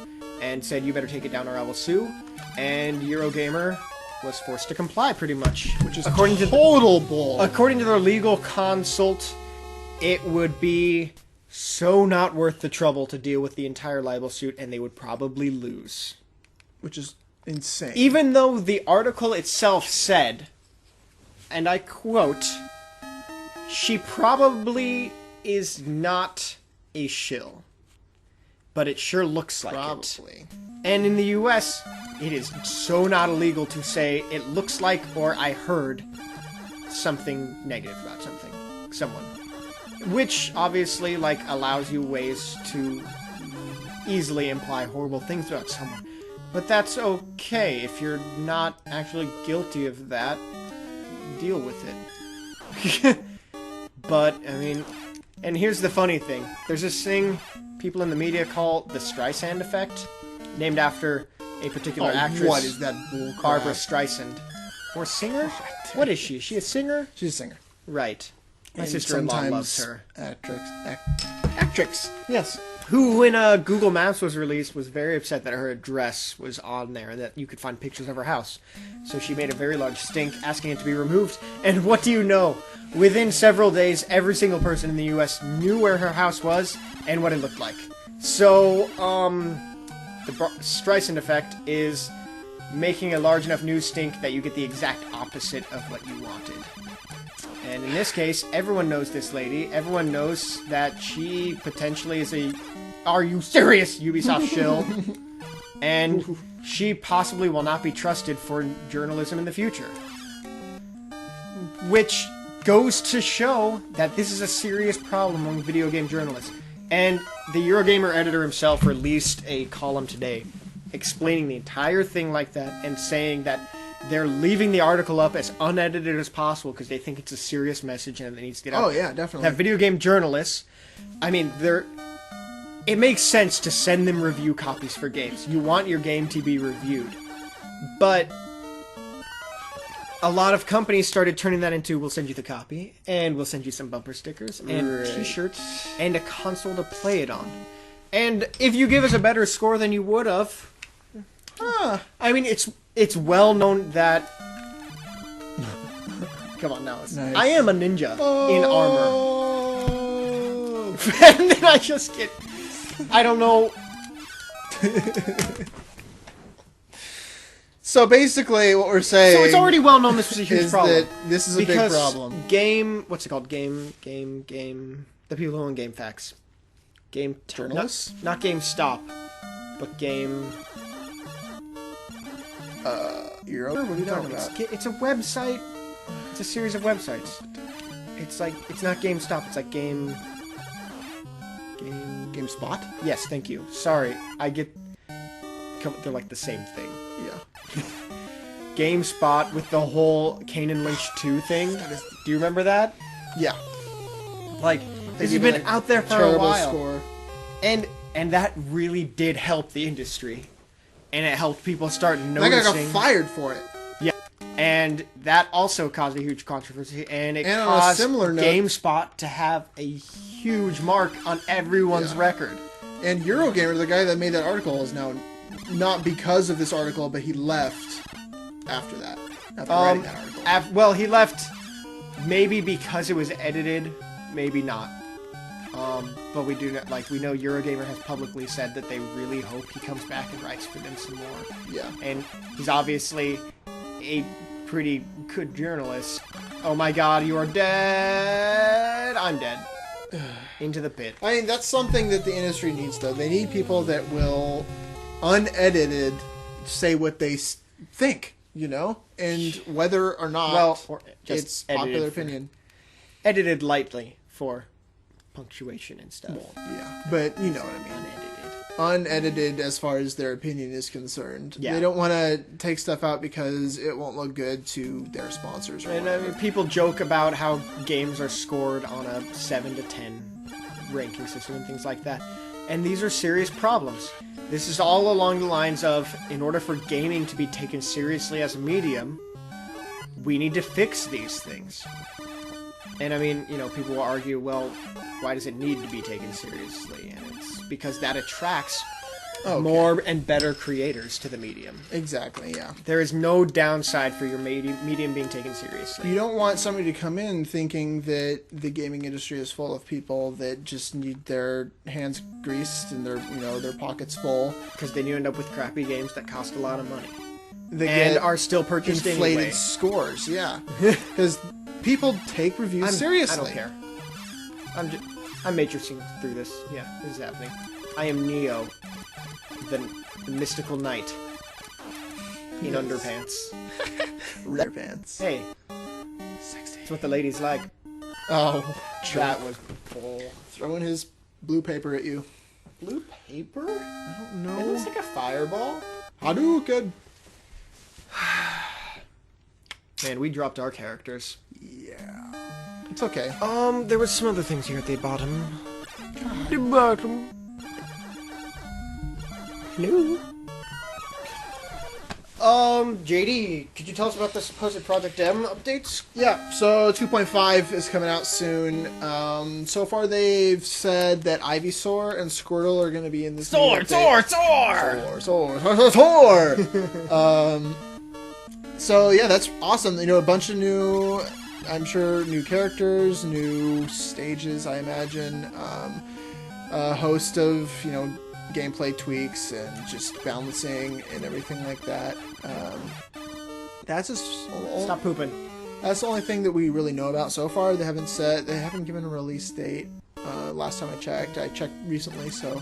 and said, you better take it down or I will sue. And Eurogamer was forced to comply, pretty much. Which is according to total bull. According to their legal consult, it would be so not worth the trouble to deal with the entire libel suit, and they would probably lose. Which is insane. Even though the article itself said, and I quote, she probably is not a shill, but it sure looks like it. And in the US, it is so not illegal to say, it looks like, or I heard something negative about someone. Which, obviously, like, allows you ways to easily imply horrible things about someone. But that's okay. If you're not actually guilty of that, deal with it. But, I mean, and here's the funny thing. There's this thing people in the media call the Streisand effect, named after a particular actress. What is that bull crap? Barbara Streisand. Or singer? What is she? Is she a singer? She's a singer. Right. My And sister-in-law loves sometimes her. Actrix. Yes. Who, when Google Maps was released, was very upset that her address was on there and that you could find pictures of her house. So she made a very large stink, asking it to be removed. And what do you know? Within several days, every single person in the US knew where her house was and what it looked like. So, the Streisand effect is making a large enough news stink that you get the exact opposite of what you wanted. And in this case, everyone knows this lady. Everyone knows that she potentially is a "Are you serious?" Ubisoft shill. And she possibly will not be trusted for journalism in the future. Which goes to show that this is a serious problem among video game journalists. And the Eurogamer editor himself released a column today explaining the entire thing like that and saying that they're leaving the article up as unedited as possible because they think it's a serious message and it needs to get out. Oh, yeah, definitely. That video game journalists, I mean, it makes sense to send them review copies for games. You want your game to be reviewed. But a lot of companies started turning that into, we'll send you the copy, and we'll send you some bumper stickers, and t-shirts, and a console to play it on. And if you give us a better score than you would have, I mean, it's well known that... Come on, now listen. Nice. I am a ninja in armor. Oh. And then I just get... I don't know... So basically, what we're saying... So it's already well known this was a huge is problem. that this is a big problem. What's it called? The people who own GameFAQs. Journalists? Not GameStop. But game... Euro? What are you talking about? It's a website. It's a series of websites. It's like, it's not GameStop, it's like GameSpot? Yes, thank you. Sorry, they're like the same thing. Yeah. GameSpot with the whole Kane & Lynch 2 thing. Do you remember that? Yeah. Like, this has They been gave it out there for a terrible while. score. And that really did help the industry. And it helped people start That noticing. guy got fired for it. Yeah. And that also caused a huge controversy. And it And on a caused similar note- GameSpot to have a huge mark on everyone's Yeah. record. And Eurogamer, the guy that made that article, is now not because of this article, but he left after that. After writing that article. Well, he left maybe because it was edited, maybe not. But we know Eurogamer has publicly said that they really hope he comes back and writes for them some more. Yeah. And he's obviously a pretty good journalist. Oh my god, you are dead! I'm dead. Into the pit. I mean, that's something that the industry needs, though. They need people that will, unedited, say what they think, you know? And whether or not Or just it's edited popular for- opinion. Edited lightly for punctuation and stuff. Yeah. But, you know what I mean. Unedited. Unedited as far as their opinion is concerned. Yeah. They don't want to take stuff out because it won't look good to their sponsors or And I whatever. mean, people joke about how games are scored on a 7 to 10 ranking system and things like that. And these are serious problems. This is all along the lines of, in order for gaming to be taken seriously as a medium, we need to fix these things. And I mean, you know, people will argue, well, why does it need to be taken seriously? And it's because that attracts more and better creators to the medium. Exactly, yeah. There is no downside for your medium being taken seriously. You don't want somebody to come in thinking that the gaming industry is full of people that just need their hands greased and their pockets full. Because then you end up with crappy games that cost a lot of money. They And get are still purchased inflated anyway. scores, yeah. Because people take reviews seriously. I don't care. I'm matrixing through this. Yeah, this is happening. I am Neo, the mystical knight in Yes. underpants. Red pants. Hey, Sexy. that's what the ladies like. Oh, That was bull. throwing his blue paper at you. Blue paper? I don't It looks know. like a fireball. Hadouken! Man, we dropped our characters. Yeah. It's okay. There was some other things here at the bottom. The bottom. Hello? JD, could you tell us about the supposed Project M updates? Yeah, so 2.5 is coming out soon. So far they've said that Ivysaur and Squirtle are going to be in this new update. Soar! So yeah, that's awesome. You know, a bunch of new, I'm sure, new characters, new stages, I imagine. A host of, gameplay tweaks and just balancing and everything like that. That's just Stop pooping. that's the only thing that we really know about so far. They haven't given a release date. Last time I checked recently, so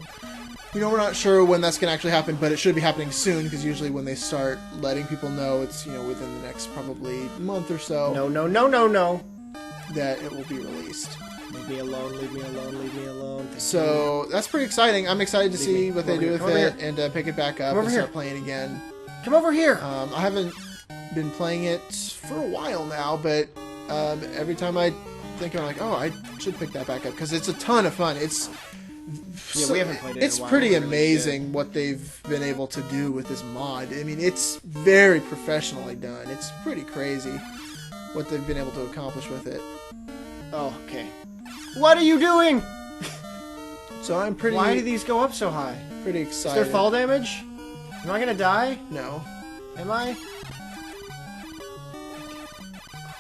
we're not sure when that's gonna actually happen, but it should be happening soon because usually when they start letting people know, it's within the next probably month or so No. that it will be released. Leave me alone, leave me alone, leave me alone. So that's pretty exciting. I'm excited to Leave see me. what Come they over do here, with come over it here. and pick it back up Come over and here. start playing again. Come over here! I haven't been playing it for a while now, but every time I think I'm like, oh, I should pick that back up because it's a ton of fun. It's we haven't played it in It's a while. pretty We're really amazing what they've been able to do with this mod. I mean, it's very professionally done. It's pretty crazy what they've been able to accomplish with it. Oh, okay. What are you doing? So I'm pretty Why do these go up so high? pretty Is excited. there fall damage? Am I gonna die? No. Am I?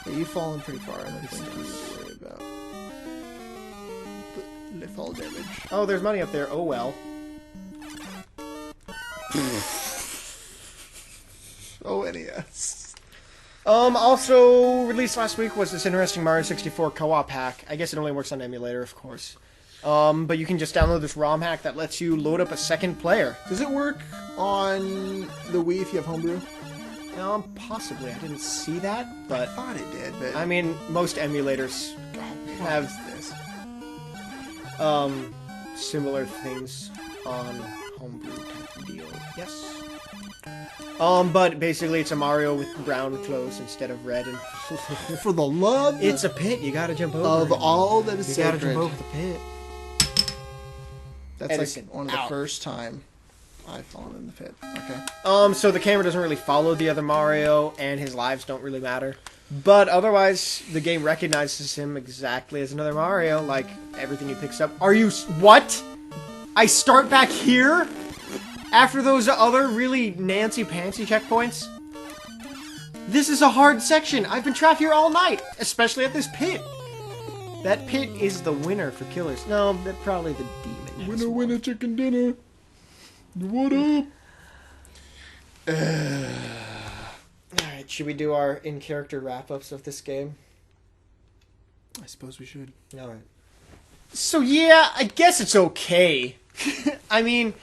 Yeah, you've fallen pretty far. I don't think you need to worry about the fall damage. Oh, there's money up there. Oh well. Oh, NES. Also released last week was this interesting Mario 64 co-op hack. I guess it only works on emulator, of course. But you can just download this ROM hack that lets you load up a second player. Does it work on the Wii if you have homebrew? Possibly. I didn't see that, but I thought it did, but I mean, most emulators have this. similar things on homebrew type of deal. Yes. But basically it's a Mario with brown clothes instead of red, and For the love it's a pit. You gotta jump over of it. all that is You sacred. gotta jump over the pit. That's Edison, like one of the out. first time I've fallen in the pit. Okay. So the camera doesn't really follow the other Mario, and his lives don't really matter. But otherwise, the game recognizes him exactly as another Mario, like everything he picks up. Are you... What? I start back here? After those other really Nancy-Pantsy checkpoints? This is a hard section. I've been trapped here all night, especially at this pit. That pit is the winner for killers. No, that's probably the demon. Winner, winner, chicken dinner. What up? Alright, should we do our in-character wrap-ups of this game? I suppose we should. Alright. So yeah, I guess it's okay. I mean,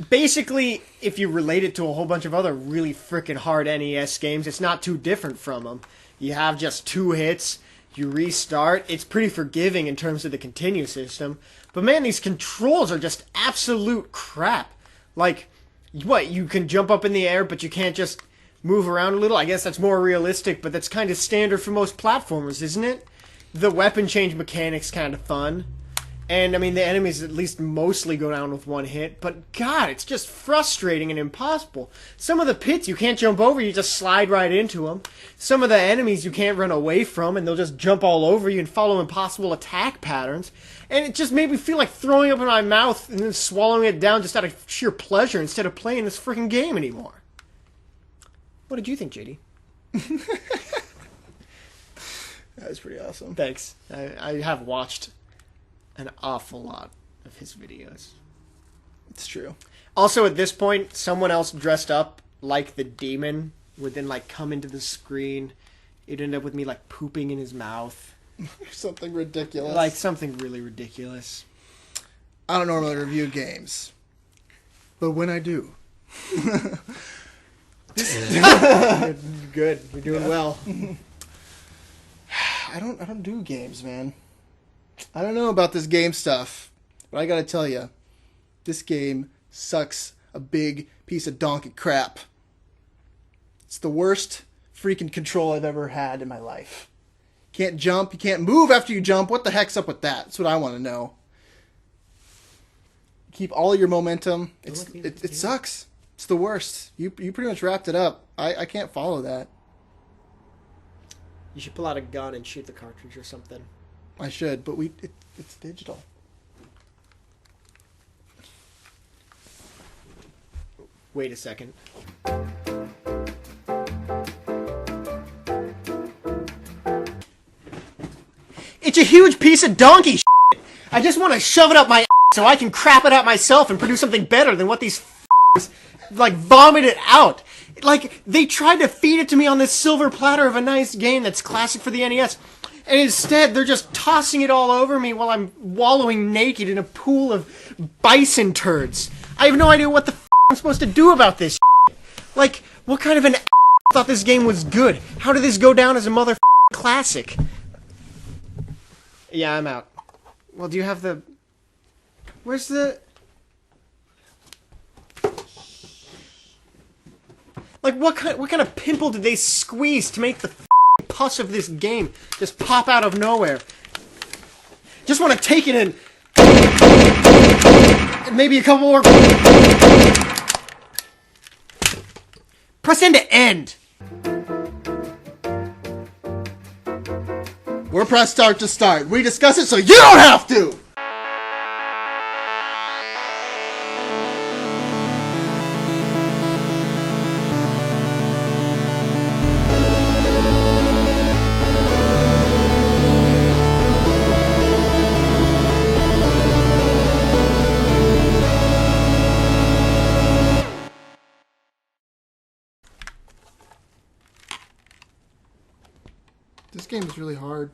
basically, if you relate it to a whole bunch of other really frickin' hard NES games, it's not too different from them. You have just 2 hits, you restart, it's pretty forgiving in terms of the continue system. But man, these controls are just absolute crap. Like, what, you can jump up in the air, but you can't just move around a little? I guess that's more realistic, but that's kind of standard for most platformers, isn't it? The weapon change mechanic's kind of fun. And, I mean, the enemies at least mostly go down with 1 hit. But, God, it's just frustrating and impossible. Some of the pits you can't jump over, you just slide right into them. Some of the enemies you can't run away from, and they'll just jump all over you and follow impossible attack patterns. And it just made me feel like throwing up in my mouth and then swallowing it down just out of sheer pleasure instead of playing this freaking game anymore. What did you think, JD? That was pretty awesome. Thanks. I have watched an awful lot of his videos. It's true. Also, at this point, someone else dressed up like the demon would then, like, come into the screen. It'd end up with me, like, pooping in his mouth. Something ridiculous. Like, something really ridiculous. I don't normally review games, but when I do, Good. You're doing well. I don't do games, man. I don't know about this game stuff, but I gotta tell you, this game sucks a big piece of donkey crap. It's the worst freaking control I've ever had in my life. Can't jump, you can't move after you jump. What the heck's up with that? That's what I want to know. Keep all your momentum. It sucks. It's the worst. You pretty much wrapped it up. I can't follow that. You should pull out a gun and shoot the cartridge or something. I should, but it's digital. Wait a second. It's a huge piece of donkey shit. I just want to shove it up my ass so I can crap it out myself and produce something better than what these like vomit it out. Like, they tried to feed it to me on this silver platter of a nice game that's classic for the NES. And instead, they're just tossing it all over me while I'm wallowing naked in a pool of bison turds. I have no idea what the I'm supposed to do about this shit. Like, what kind of an thought this game was good? How did this go down as a mother classic? Yeah, I'm out. Well, do you have the... Where's the... Like, what kind of pimple did they squeeze to make the pus of this game just pop out of nowhere? Just want to take it in. And maybe a couple more. Press end to end. We're press start to start. We discuss it so you don't have to! This game is really hard.